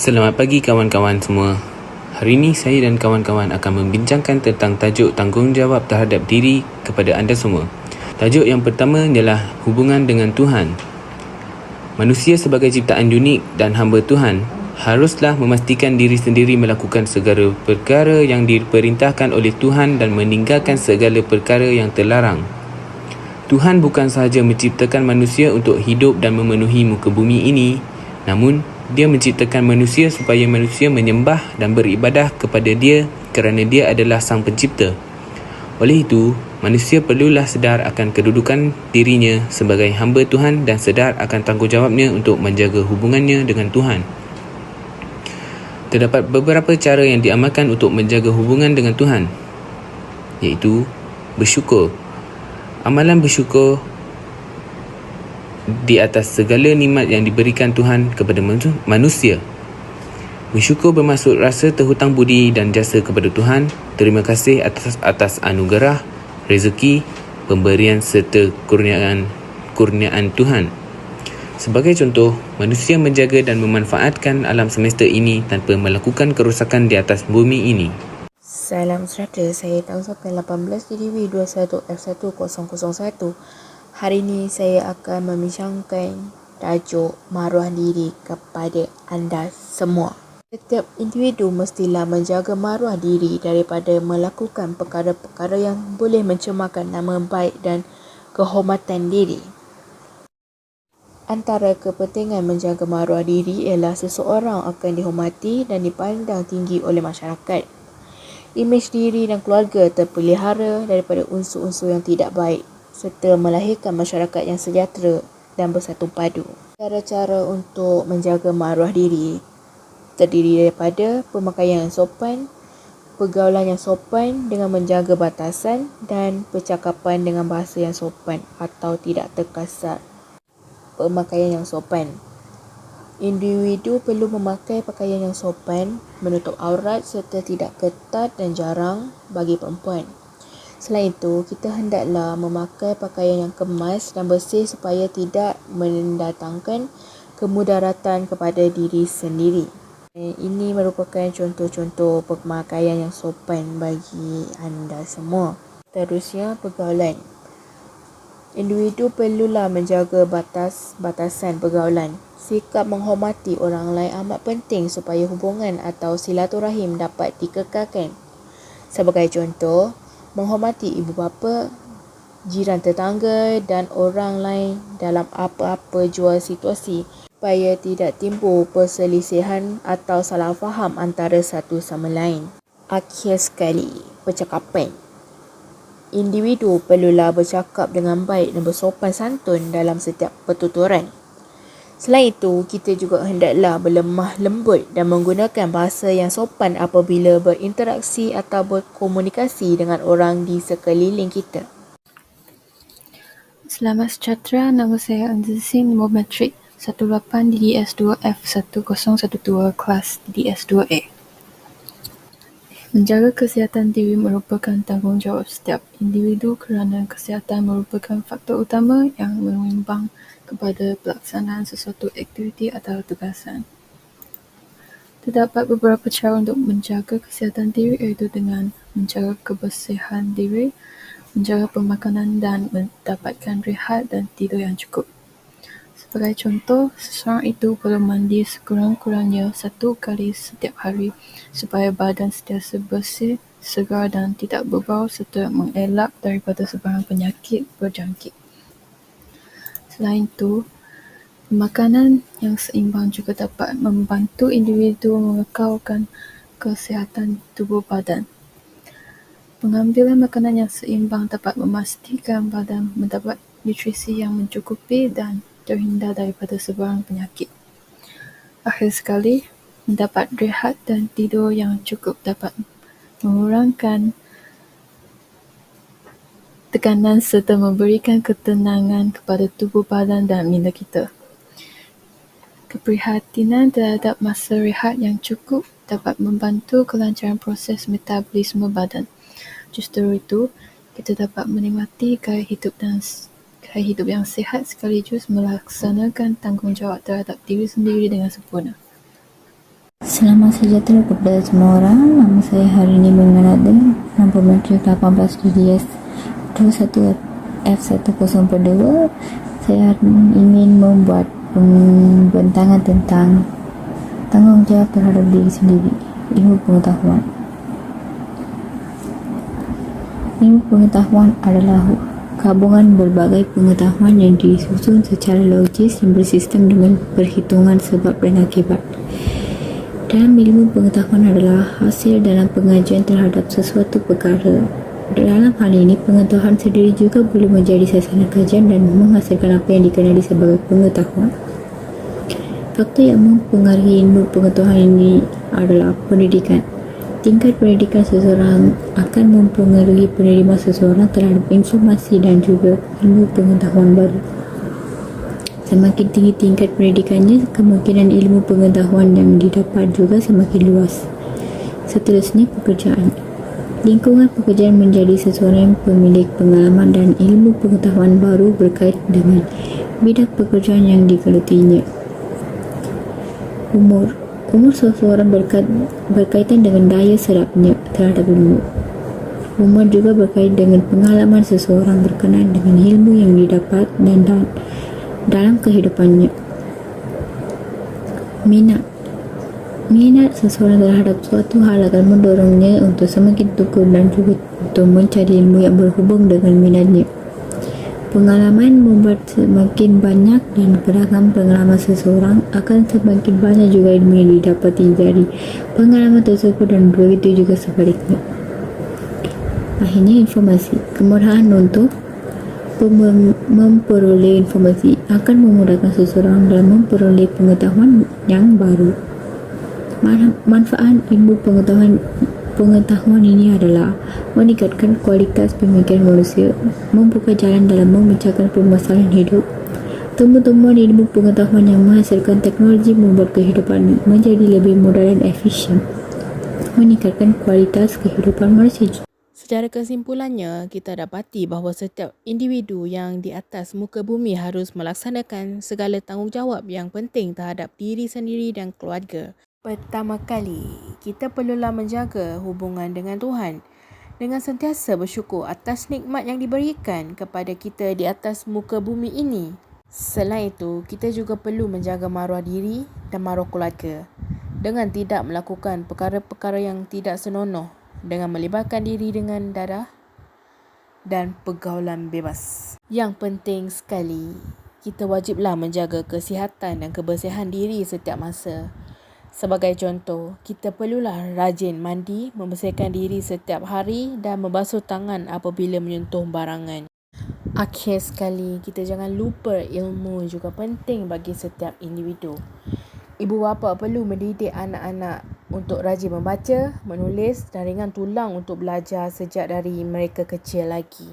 Selamat pagi kawan-kawan semua. Hari ini saya dan kawan-kawan akan membincangkan tentang tajuk tanggungjawab terhadap diri kepada anda semua. Tajuk yang pertama ialah hubungan dengan Tuhan. Manusia sebagai ciptaan unik dan hamba Tuhan haruslah memastikan diri sendiri melakukan segala perkara yang diperintahkan oleh Tuhan dan meninggalkan segala perkara yang terlarang. Tuhan bukan sahaja menciptakan manusia untuk hidup dan memenuhi muka bumi ini, namun Dia menciptakan manusia supaya manusia menyembah dan beribadah kepada Dia kerana Dia adalah Sang Pencipta. Oleh itu, manusia perlulah sedar akan kedudukan dirinya sebagai hamba Tuhan dan sedar akan tanggungjawabnya untuk menjaga hubungannya dengan Tuhan. Terdapat beberapa cara yang diamalkan untuk menjaga hubungan dengan Tuhan, iaitu bersyukur. Amalan bersyukur di atas segala nikmat yang diberikan Tuhan kepada manusia. Bersyukur bermaksud rasa terhutang budi dan jasa kepada Tuhan, terima kasih atas anugerah, rezeki, pemberian serta kurniaan Tuhan. Sebagai contoh, manusia menjaga dan memanfaatkan alam semesta ini tanpa melakukan kerosakan di atas bumi ini. Salam sejahtera, saya Tangsakan 18 DDW 21F1001. Hari ini saya akan membincangkan tajuk maruah diri kepada anda semua. Setiap individu mestilah menjaga maruah diri daripada melakukan perkara-perkara yang boleh mencemarkan nama baik dan kehormatan diri. Antara kepentingan menjaga maruah diri ialah seseorang akan dihormati dan dipandang tinggi oleh masyarakat. Imej diri dan keluarga terpelihara daripada unsur-unsur yang tidak baik serta melahirkan masyarakat yang sejahtera dan bersatu padu. Cara-cara untuk menjaga maruah diri terdiri daripada pemakaian yang sopan, pergaulan yang sopan dengan menjaga batasan dan percakapan dengan bahasa yang sopan atau tidak terkasar. Pemakaian yang sopan. Individu perlu memakai pakaian yang sopan, menutup aurat serta tidak ketat dan jarang bagi perempuan. Selain itu, kita hendaklah memakai pakaian yang kemas dan bersih supaya tidak mendatangkan kemudaratan kepada diri sendiri. Ini merupakan contoh-contoh pemakaian yang sopan bagi anda semua. Terusnya, pergaulan. Individu perlulah menjaga batasan pergaulan. Sikap menghormati orang lain amat penting supaya hubungan atau silaturahim dapat dikekalkan. Sebagai contoh, menghormati ibu bapa, jiran tetangga dan orang lain dalam apa-apa jua situasi supaya tidak timbul perselisihan atau salah faham antara satu sama lain. Akhir sekali, percakapan. Individu perlulah bercakap dengan baik dan bersopan santun dalam setiap pertuturan. Selain itu, kita juga hendaklah berlemah lembut dan menggunakan bahasa yang sopan apabila berinteraksi atau berkomunikasi dengan orang di sekeliling kita. Selamat sejahtera, nama saya Anzazin, nombor matrik 18 DDS2F1012 kelas DDS2A. Menjaga kesihatan diri merupakan tanggungjawab setiap individu kerana kesihatan merupakan faktor utama yang menyumbang kepada pelaksanaan sesuatu aktiviti atau tugasan. Terdapat beberapa cara untuk menjaga kesihatan diri iaitu dengan menjaga kebersihan diri, menjaga pemakanan dan mendapatkan rehat dan tidur yang cukup. Sebagai contoh, seseorang itu perlu mandi sekurang-kurangnya 1 kali setiap hari supaya badan sentiasa bersih, segar dan tidak berbau serta mengelak daripada sebarang penyakit berjangkit. Selain itu, makanan yang seimbang juga dapat membantu individu mengekalkan kesihatan tubuh badan. Pengambilan makanan yang seimbang dapat memastikan badan mendapat nutrisi yang mencukupi dan terhindar daripada sebarang penyakit. Akhir sekali, mendapat rehat dan tidur yang cukup dapat mengurangkan tekanan serta memberikan ketenangan kepada tubuh badan dan minda kita. Keprihatinan terhadap masa rehat yang cukup dapat membantu kelancaran proses metabolisme badan. Justru itu, kita dapat menikmati gaya hidup yang sihat sekaligus melaksanakan tanggungjawab terhadap diri sendiri dengan sempurna. Selamat sejahtera kepada semua orang. Nama saya hari ini Mengenada, nombor matrik 18 DDS 21F1042. Saya ingin membuat pembentangan tentang tanggungjawab terhadap diri sendiri, ilmu pengetahuan. Ilmu pengetahuan adalah gabungan berbagai pengetahuan yang disusun secara logis yang bersistem dengan perhitungan sebab dan akibat. Dalam ilmu pengetahuan adalah hasil dalam pengajian terhadap sesuatu perkara. Dalam hal ini, pengetahuan sendiri juga boleh menjadi sasaran kajian dan menghasilkan apa yang dikenali sebagai pengetahuan. Faktor yang mempengaruhi ilmu pengetahuan ini adalah pendidikan. Tingkat pendidikan seseorang akan mempengaruhi penerimaan seseorang terhadap informasi dan juga ilmu pengetahuan baru. Semakin tinggi tingkat pendidikannya, kemungkinan ilmu pengetahuan yang didapat juga semakin luas. Seterusnya, pekerjaan. Lingkungan pekerjaan menjadi seseorang yang pemilik pengalaman dan ilmu pengetahuan baru berkait dengan bidang pekerjaan yang digelutinya. Umur seseorang berkaitan dengan daya serapnya terhadap ilmu. Umur juga berkait dengan pengalaman seseorang berkenaan dengan ilmu yang didapat dan dalam kehidupannya. Minat seseorang terhadap suatu hal akan mendorongnya untuk semakin tekun dan juga untuk mencari ilmu yang berhubung dengan minatnya. Pengalaman membuat semakin banyak dan beragam pengalaman seseorang akan semakin banyak juga ilmu yang didapati dari pengalaman tersebut dan begitu juga sebaliknya. Akhirnya, informasi. Kemudahan untuk memperoleh informasi akan memudahkan seseorang dalam memperoleh pengetahuan yang baru. Manfaat ilmu pengetahuan ini adalah meningkatkan kualitas pemikiran manusia, membuka jalan dalam memecahkan permasalahan hidup. Temuan-temuan ilmu pengetahuan yang menghasilkan teknologi membuat kehidupan menjadi lebih mudah dan efisien, meningkatkan kualitas kehidupan manusia. Secara kesimpulannya, kita dapati bahawa setiap individu yang di atas muka bumi harus melaksanakan segala tanggungjawab yang penting terhadap diri sendiri dan keluarga. Pertama kali, kita perlulah menjaga hubungan dengan Tuhan dengan sentiasa bersyukur atas nikmat yang diberikan kepada kita di atas muka bumi ini. Selain itu, kita juga perlu menjaga maruah diri dan maruah keluarga dengan tidak melakukan perkara-perkara yang tidak senonoh, dengan melibatkan diri dengan darah dan pergaulan bebas. Yang penting sekali, kita wajiblah menjaga kesihatan dan kebersihan diri setiap masa. Sebagai contoh, kita perlulah rajin mandi, membersihkan diri setiap hari dan membasuh tangan apabila menyentuh barangan. Akhir sekali, kita jangan lupa ilmu juga penting bagi setiap individu. Ibu bapa perlu mendidik anak-anak untuk rajin membaca, menulis dan ringan tulang untuk belajar sejak dari mereka kecil lagi.